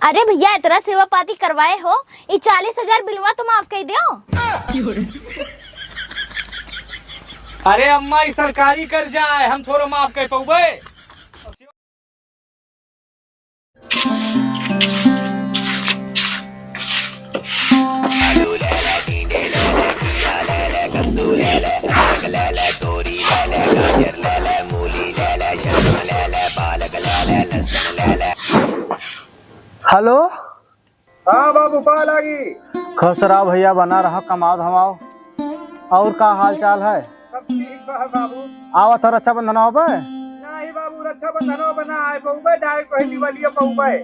अरे भैया इतना सेवा पाती करवाए हो, ये 40,000 बिलवा तो माफ कर दो। अरे अम्मा ई सरकारी कर्जा है, हम थोड़ा माफ कर पाऊबे। हेलो। हाँ बाबू पा लागी। खुश रहो भैया, बना रहो, कमाओ धमाओ। और का हाल चाल है? सब ठीक बा बाबू। आओ तो रक्षाबंधन हो बे। नहीं बाबू रक्षाबंधन बना आए बहुबे डायरेक्ट पहली वाली बहुबे।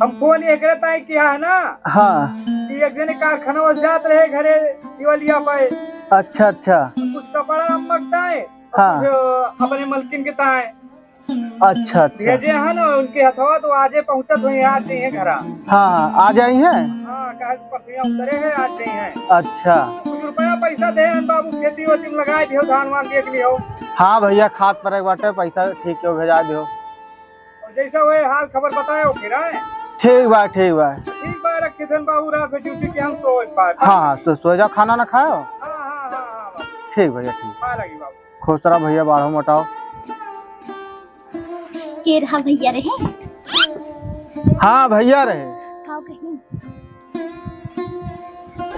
हम फोन ये करता है किया है ना। हाँ। कि एक जने कारखाना में जात रहे घरे दिवालिया पे। अच्छा अच्छा। कुछ कपड़ा हम मगता है। हाँ। कुछ अपने मलकिन के ताए। अच्छा अच्छा। भेजे है ना उनके हथवा तो आजे पहुंचत हुई आज चाहिए घरा। हाँ हाँ आ जाई हैं। हाँ कहे परसिया उतरे हैं आज चाहिए हैं। अच्छा। कुछ रुपया पैसा दे बाबू, खेती वेती में लगाए दियो, धान वान देख लियो। हाँ भैया खाद पर एक बाटे पैसा ठीक है भेजा दो। जैसा वो हाल खबर बताए हो फिर है। ठीक बा ठीक बा। ठीक बा रखे थे बाबू, रात में ड्यूटी के हम सोच पाए। हाँ हाँ सो जाओ, खाना ना खाओ। हाँ हाँ हाँ हाँ ठीक भैया ठीक। पा लगी बाबू। खुश रहो भैया, बाढ़ो मटाओ। के रहा भैया रहे? हाँ भैया रहे। खाओ कहीं।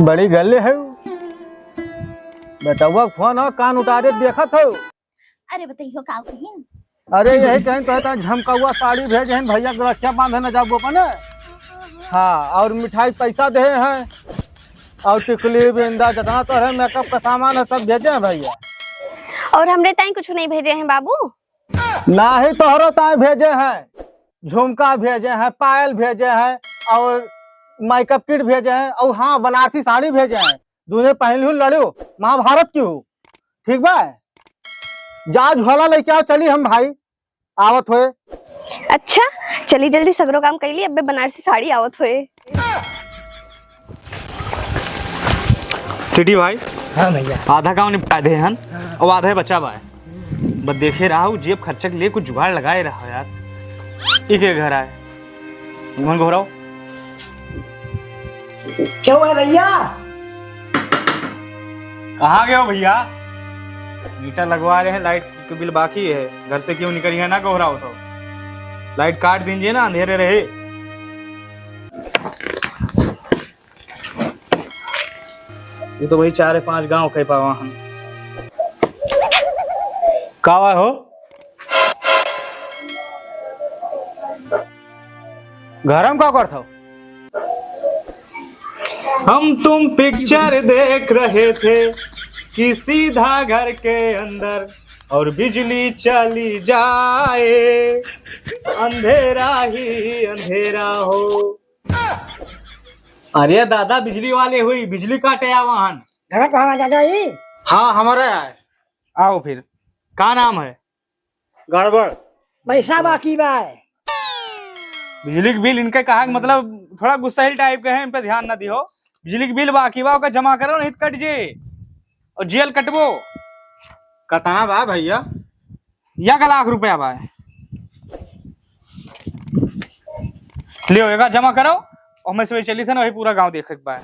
बड़ी गले है बताओ, फोन हो कान उतारे देखा था। अरे बताइयो खाओ कहीं। अरे यही कहीं कहता झमकौआ साड़ी भेजे हैं भैया को रक्षा बांधे न जाओ अपने। हाँ और मिठाई पैसा दे हैं और टिकली बिंदा जितना तो है मेकअप का सामान है सब भेजे हैं भैया। और हमरे ताई कुछ नहीं भेजे हैं बाबू। ना ही तोहरो ताए भेजे हैं, झुमका भेजे हैं, पायल भेजे हैं और मेकअप किट भेजे हैं और हाँ बनारसी साड़ी भेजे हैं। दूने पहलू लड़ो महाभारत की हो। ठीक बा, जा झोला लेके आओ, चली हम भाई आवत हुए। अच्छा चली जल्दी सगरो काम कर ली, अब बनारसी साड़ी आवत हुए। टिटी भाई। हाँ भैया। आधा काम निपटा दे हन और आधा बचा बा। बस देखे रहा हूँ जेब खर्चा के लिए कुछ जुगाड़ लगाए रहा यार। एक घर आए मन घोराओ। क्या हुआ भैया? कहाँ गए हो भैया? मीटर लगवा रहे हैं, लाइट के बिल बाकी है, घर से क्यों निकली है ना घोराओ तो लाइट काट दीजिए ना, अंधेरे रहे। ये तो वही 4-5 गांव कह पावा हम। कावा हो घर में क्या करता? हम तुम पिक्चर देख रहे थे कि सीधा घर के अंदर और बिजली चली जाए, अंधेरा ही अंधेरा हो। अरे दादा बिजली वाले हुई, बिजली काटे आ वाहन। घर कहाँ दादा ही? हाँ हमारे है। आओ फिर, का नाम है? गड़बड़ पैसा बाकी बा। बिजली के बिल इनके कहा मतलब थोड़ा गुस्सैल टाइप के हैं, इन पे ध्यान ना दियो। बिजली के बिल बाकी बा ओका जमा करो, नहीं तो कट जे और जेल कटबो। कतना बा भैया? 1 लाख रुपया बा। लियो एका जमा करो और मैं सुबह चली थे ना वही पूरा गांव देख बा।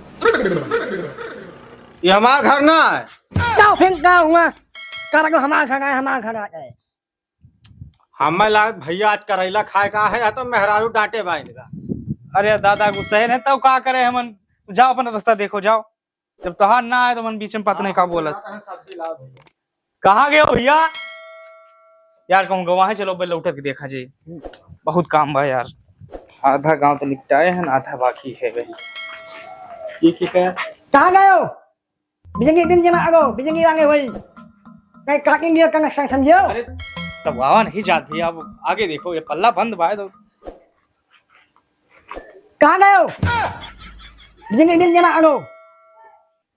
ये हमारा घर ना है। क्या फिर क्या हुआ? कर हमारा घर है, हमारा घर है। हमें लागत भैया आज करेला खाए का है या तो मेहरारू डांटे बा इनका। अरे दादा गुस्सैल है तब का करे हमन। जाओ अपना रास्ता देखो जाओ, जब तोहार ना आए तो मन बीच में पता नहीं का बोला। कहाँ गए हो भैया? यार कहूँ गवाह चलो पहले उठक देखा जी, बहुत काम बा यार। आधा गांव तो निपटाए हैं, आधा बाकी है भाई। ये कहाँ गए हो? बिजली बिल जमा करो, बिजली वाले वही कहीं काटेंगे कनेक्शन समझो। अरे तब आवा नहीं जात भैया, अब आगे देखो ये पल्ला बंद बा तो। कहाँ गए हो? बिजली बिल जमा करो,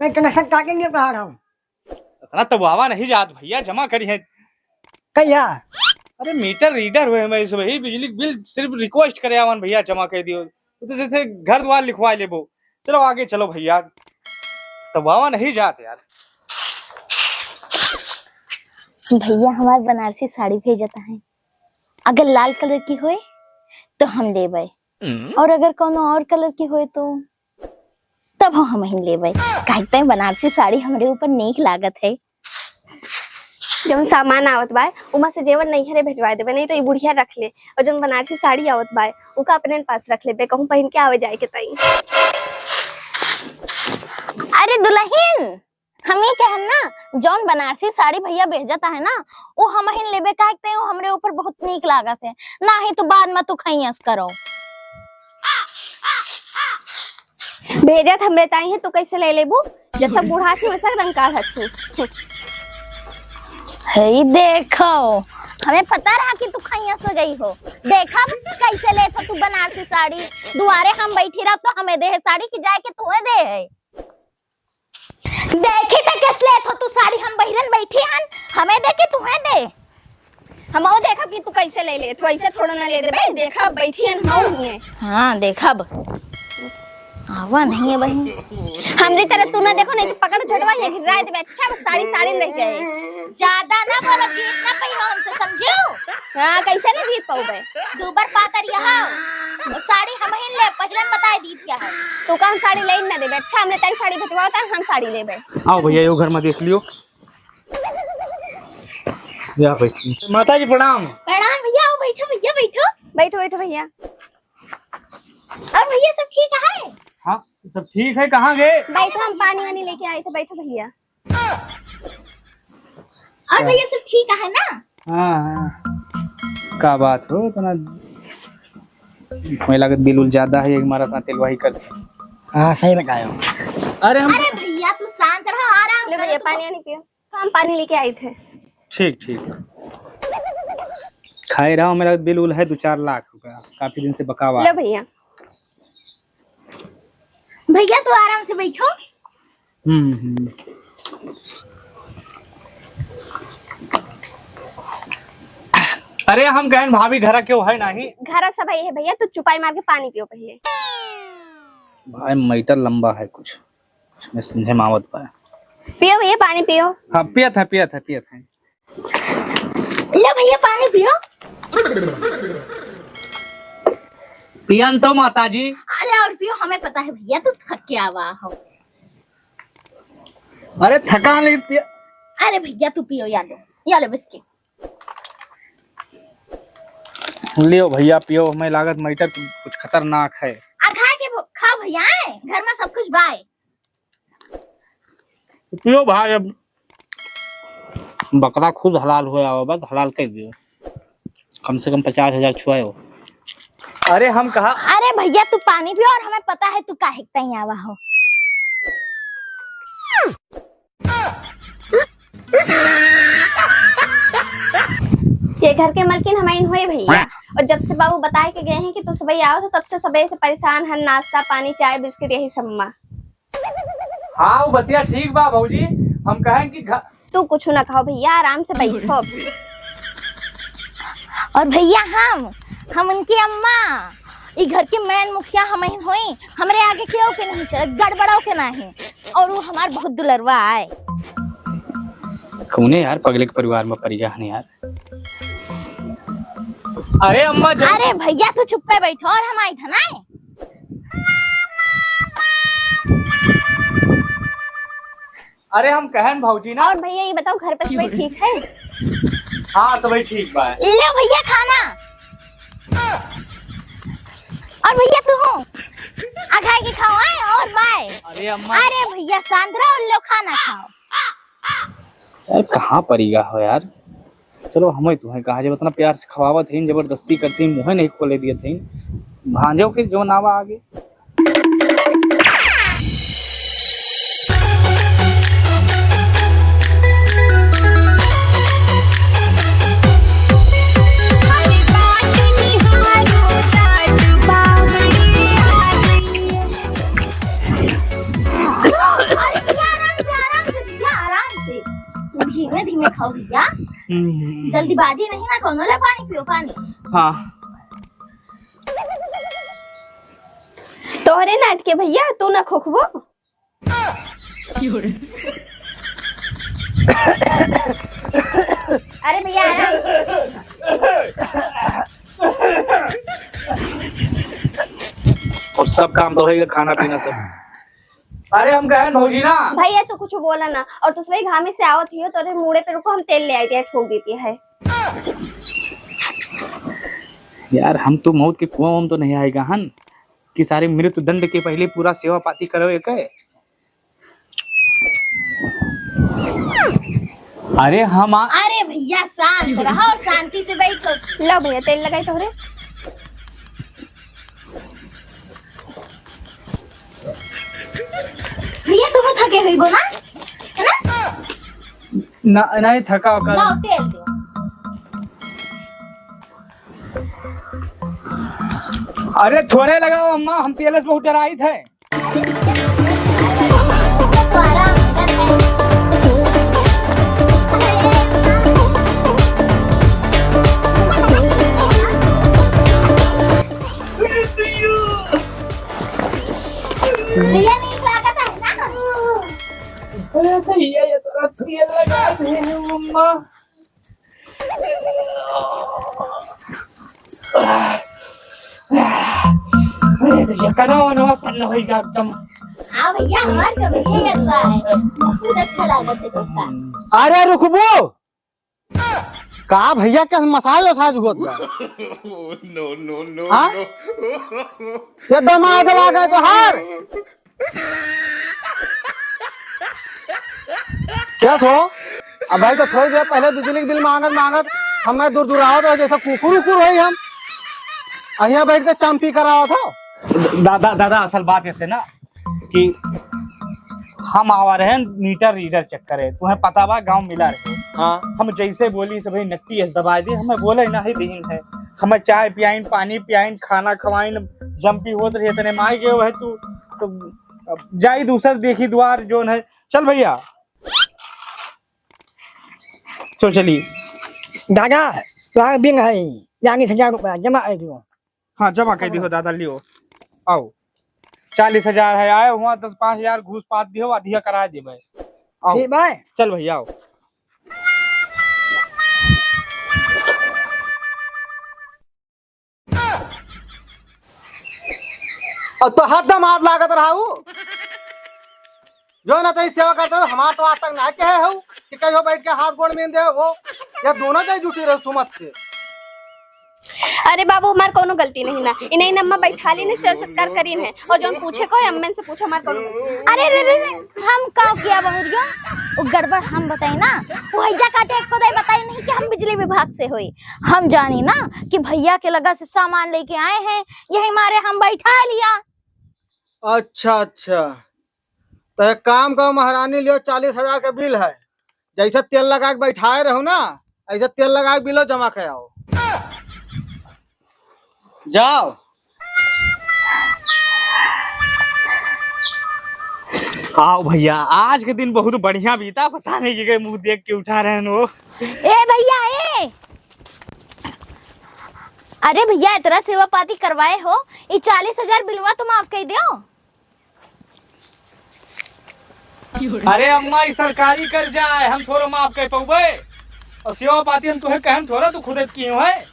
कहीं कनेक्शन काटेंगे कहा रहा हूँ। इतना तब आवा नहीं जात भैया, जमा करी है। कैया? अरे मीटर रीडर हुए मैं इस वही बिजली बिल सिर्फ रिक्वेस्ट करे आवन भैया जमा कर दियो, तो जैसे घर द्वार लिखवा लेबो। चलो आगे चलो भैया, तब आवा नहीं जात यार। भैया हमारे बनारसी साड़ी भेजता है, अगर लाल कलर की होए तो हम लेबै और अगर कोनो और कलर की होए तो तब हम ही लेबै। कहते हैं बनारसी साड़ी हमरे ऊपर नीक लागत है। जब सामान आवत बा उमा से जेवर नहीं हरे भेजवा देबे, नहीं तो ये बुढ़िया रख ले। और जब बनारसी साड़ी आवत बा उका अपने पास रख ले, कहूं पहन के आवे जाए के ताई। अरे दुल्हन, हम ये कहन ना जौन बनारसी साड़ी भैया भेजता है ना वो हम ही लेबे। कहते हैं हमरे ऊपर बहुत नीक लागत है, ना ही तो बाद में तू खैयस करो। भेजत हमरे ताई है तो कैसे ले लेबू? जब तक बूढ़ा थी वैसा रंग का हथू। हे देखो, हमें पता रहा कि तू खैयस हो गई हो। देखा कैसे ले तू बनारसी साड़ी, दुआरे हम बैठी रह तो हमें दे है साड़ी की जाए के तुम्हें दे है। देखी तो किस ले तू साड़ी हम बहिरन बैठी हन, हमें दे के तुम्हें दे। हम और देखा कि तू कैसे ले ले, तू ऐसे थोड़ा ना ले दे बे। देखा बैठी हन हम ही है। हाँ देखा आवा नहीं है बहन। हमरी तरह तू ना देखो, नहीं तो पकड़ झटवा या गिरा दे। अच्छा साड़ी साड़ी रह जाए। ज्यादा ना बोलो, जीत ना पई हो हमसे, समझियो? हां कैसे ना जीत पाऊ बे? दूबर पातर यहाँ साड़ी हम ही ले पहिरन बताए दी क्या है। तू कहां साड़ी ले ना देबे? अच्छा हमने तारी साड़ी भेजवाता, हम साड़ी लेबे। आओ भैया यो घर में देख लियो। या भाई माता जी प्रणाम। प्रणाम भैया, आओ बैठो भैया, बैठो बैठो बैठो भैया। और भैया सब ठीक है? हाँ सब ठीक है। कहाँ गए? बैठो, हम पानी वानी लेके आए थे। बैठो भैया। और भैया सब ठीक है ना? हाँ का बात हो इतना मैं लागत बिल उल ज्यादा है, एक मारा इतना तेलवाही करते। हाँ सही लगाया। अरे हम अरे भैया तू शांत रहो, आराम ले भैया पानी वानी पियो। हम पानी लेके आए थे। ठीक ठीक खाए रहा हूँ। मेरा बिल उल है 2-4 लाख रुपया, काफी दिन से बकावा। ले भैया। भैया तू आराम से बैठो। अरे हम गए भाभी घर क्यों है नहीं? घर सब है भैया, तू चुपाई मार के पानी पियो पहले। भाई मीटर लंबा है कुछ मैं समझे मावत पाया। पियो भैया पानी पियो। हाँ पियत है। ले भैया पानी पियो। पियन तो माता जी। अरे और पियो, हमें पता है भैया तू थक के आवा हो। अरे थका लेकिन पिया। अरे भैया तू पियो, या लो बिस्किट। लियो भैया पियो। हमें लागत मीटर कुछ खतरनाक है। खा के खाओ भैया, घर में सब कुछ बाय। पियो भाई। अब बकरा खुद हलाल हुआ हो, बस हलाल कर दियो। कम से कम 50,000 छुआए हो। अरे हम कहा। अरे भैया तू पानी पियो, और हमें पता है तू काहे तई आवा हो। ये घर के मलकिन हमाइन हुए भैया। और जब से बाबू बताए के गए हैं कि तू सुबह आओ तो तब से सबे से परेशान है। नाश्ता पानी चाय बिस्किट यही सब माँ। हाँ वो बतिया ठीक बा भौजी। हम कहें कि तू कुछ ना खाओ भैया, आराम से बैठो। और भैया हम उनकी अम्मा, ये घर की मैन मुखिया हम ही हुई। हमरे आगे क्यों के नहीं चढ़, गड़बड़ाओ के नहीं। और वो हमार बहुत दुलरवा आए। कौने यार पगले के परिवार में परिजा है यार। अरे अम्मा अरे भैया तू चुप पे बैठो, और हम आई था ना। अरे हम कहन भौजी ना। और भैया ये बताओ घर पे सब ठीक है? हाँ सब ठीक बा। ले भैया खाना। और भैया तू हो खाए के खाओ और बाय। अरे अम्मा। अरे भैया शांत रहो और लो खाना खाओ। यार कहाँ परिगा हो यार। चलो हमें तुम्हें कहा जब इतना प्यार से खवावत है, जबरदस्ती करती मुँह नहीं खोले दिए थे। भांजो के जो नावा आगे। धीमे धीमे खाओ भैया, जल्दीबाजी नहीं ना करो। ले पानी पियो पानी। हाँ तोहरे नाट के भैया, तू ना खोखबो। अरे भैया और सब काम तो होगा, खाना पीना सब। अरे हम कहें भौजी ना भैया तो कुछ बोला ना, और दूसरे घामे से आवत हुई तो मुड़े पे रुको, हम तेल ले आए थे, ठोक देती है। यार हम तो मौत के कुआं में तो नहीं आएगा हन कि सारे मृत्यु दंड के पहले पूरा सेवा पाती करो एक है। अरे हम अरे भैया शांत रहो और शांति से बैठो। लो भैया तेल लगाई तोहरे। भैया तुम थके हुई हो ना, है ना? नहीं थका होकर लाओ तेल दो। अरे थोड़े लगाओ अम्मा, हम तेल से बहुत डराई थे। तो आराम कर ले। भैया नहीं लागत है ना? अरे भैया ये तो तेल लगा दे अम्मा। अरे भैया करो ना सन होएगा एकदम। हाँ भैया हमारे सब बढ़िया कर रहा है, बहुत अच्छा लागत है सबका। अरे रुकबो, कहा भैया के मसाले साज होत बा। हाँ? ये दिमाग लगा तो हार क्या थो। अब भाई तो थोड़ी देर पहले बिजली के बिल मांगत हमें दूर दूर आओ तो जैसा कुकुर उकुर हो हम अहिया बैठ के चंपी कराओ था। दादा असल बात ऐसे ना कि हम आवा रहे हैं मीटर रीडर चक्कर है, तुम्हें पता बा गांव मिला रहे। हाँ हम जैसे बोली सब नक्की ऐसे दबा दी, हमें बोले ना ही दिन है, हमें चाय पियाइन पानी पियाइन खाना खवाइन जंपी होत रहे तने माई गए है तू तो जाई दूसर देखी द्वार जोन है। चल भैया तो चली। दादा तो बिंग है यानी 1000 रुपया जमा है दियो। हाँ जमा कर दी हो दादा, लियो आओ 40,000 है, आए हुआ 10-5,000 घूस पात दियो, अधिया करा देबे। आओ ठीक भाई चल भैया आओ। और तो हरदम हाथ लागत रहा जो ना तई सेवा करते हो। हमार तो आज तक ना कहे हो कि कहियो बैठ के हाथ गोड़ में दे हो, या दोनों जाई जुटी रहे सुमत से। अरे बाबू हमार कोनो गलती नहीं ना, इन्हें अम्मा बैठा ली नहीं, सत्कार करीन है, और जो पूछे को अम्मन से पूछो हमार कोनो गलती। अरे रे रे रे, हम का किया बहुरियो? वो गड़बड़ हम बताई ना, वो हैजा काटे एक पदाई बताई नहीं कि हम बिजली विभाग से हुई। हम जानी ना कि भैया के लगा से सामान लेके आए हैं, यही मारे हम बैठा लिया। अच्छा तो एक काम करो महारानी, लियो 40,000 का बिल है, जैसे तेल लगा के बैठाए रहो ना ऐसे तेल लगा के बिलो जमा कर आओ। जाओ। आओ भैया, आज के दिन बहुत बढ़िया बीता, पता नहीं कि मुंह देख के उठा रहे हैं वो। ए भैया ए, अरे भैया इतना सेवा पाती करवाए हो, ये 40,000 बिलवा तो माफ कर दो। अरे अम्मा ये सरकारी कर्जा है, हम थोड़ा माफ कर पाऊबे, और सेवा पाती हम तुम्हें कहम थोड़ा तू खुद की है।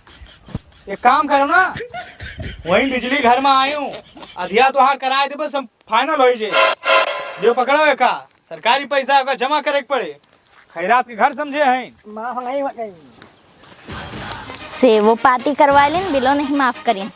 एक काम करो ना, वही बिजली घर में आए हूँ, अधिया तो हाँ कराए दे, बस हम फाइनल हो जाए। जो पकड़ो है का सरकारी पैसा का जमा करे के पड़े, खैरात के घर समझे हैं। माफ नहीं होते। सेवा पाती करवा लेन, बिलो नहीं माफ करें।